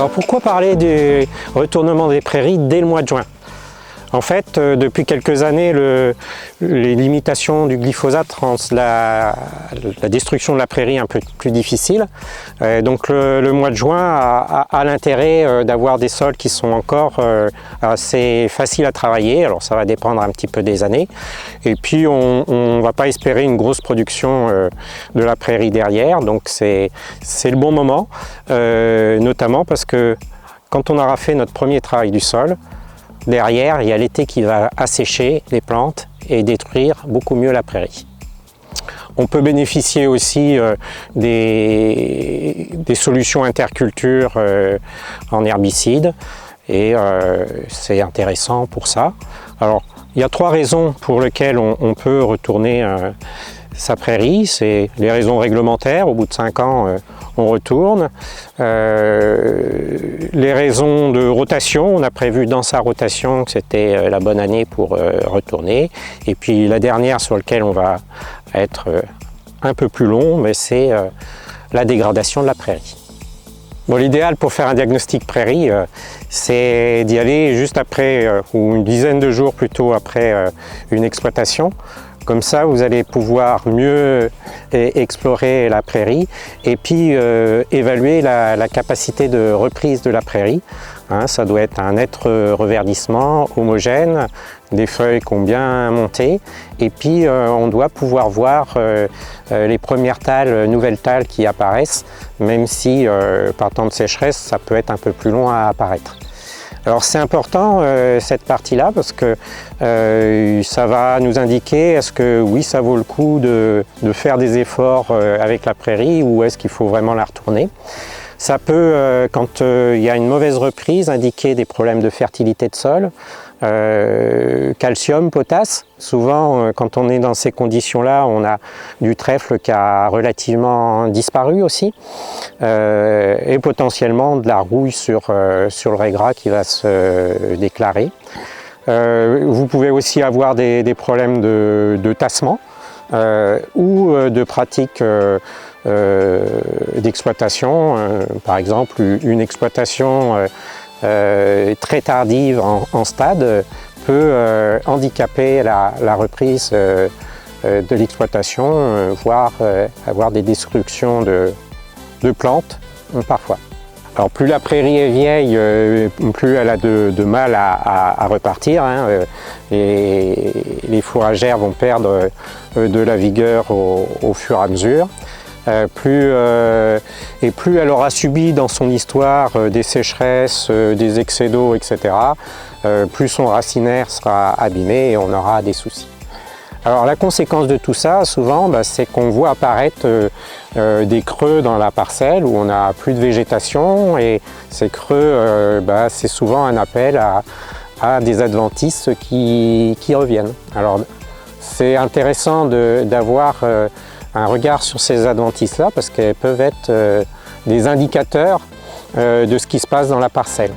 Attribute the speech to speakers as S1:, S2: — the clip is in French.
S1: Alors pourquoi parler du retournement des prairies dès le mois de juin? En fait, depuis quelques années, les limitations du glyphosate rendent la destruction de la prairie un peu plus difficile. Donc le mois de juin a l'intérêt d'avoir des sols qui sont encore assez faciles à travailler. Alors ça va dépendre un petit peu des années. Et puis on ne va pas espérer une grosse production de la prairie derrière. Donc c'est le bon moment, notamment parce que quand on aura fait notre premier travail du sol, derrière, il y a l'été qui va assécher les plantes et détruire beaucoup mieux la prairie. On peut bénéficier aussi des solutions interculture en herbicides et c'est intéressant pour ça. Alors, il y a 3 raisons pour lesquelles on peut retourner sa prairie. C'est les raisons réglementaires, au bout de 5 ans, on retourne. Les raisons de rotation, on a prévu dans sa rotation que c'était la bonne année pour retourner. Et puis la dernière sur laquelle on va être un peu plus long, mais c'est la dégradation de la prairie. Bon, l'idéal pour faire un diagnostic prairie, c'est d'y aller juste après, ou une dizaine de jours plutôt après une exploitation. Comme ça, vous allez pouvoir mieux explorer la prairie et puis évaluer la capacité de reprise de la prairie. Hein, ça doit être un net reverdissement homogène, des feuilles qui ont bien monté. Et puis, on doit pouvoir voir les premières nouvelles tales qui apparaissent, même si, par temps de sécheresse, ça peut être un peu plus long à apparaître. Alors c'est important cette partie-là parce que ça va nous indiquer est-ce que oui ça vaut le coup de faire des efforts avec la prairie ou est-ce qu'il faut vraiment la retourner. Ça peut, quand il y a une mauvaise reprise, indiquer des problèmes de fertilité de sol, calcium, potasse. Souvent, quand on est dans ces conditions-là, on a du trèfle qui a relativement disparu aussi, et potentiellement de la rouille sur le raiggras qui va se déclarer. Vous pouvez aussi avoir des problèmes de tassement ou de pratiques d'exploitation. Par exemple, une exploitation très tardive en stade peut handicaper la reprise de l'exploitation, voire avoir des destructions de plantes parfois. Alors plus la prairie est vieille, plus elle a de mal à repartir. Hein. Les fourragères vont perdre de la vigueur au fur et à mesure. Plus elle aura subi dans son histoire des sécheresses, des excès d'eau, etc., plus son racinaire sera abîmé et on aura des soucis. Alors la conséquence de tout ça, souvent, c'est qu'on voit apparaître des creux dans la parcelle où on n'a plus de végétation et ces creux, c'est souvent un appel à des adventices qui reviennent. Alors c'est intéressant d'avoir un regard sur ces adventices-là parce qu'elles peuvent être des indicateurs de ce qui se passe dans la parcelle.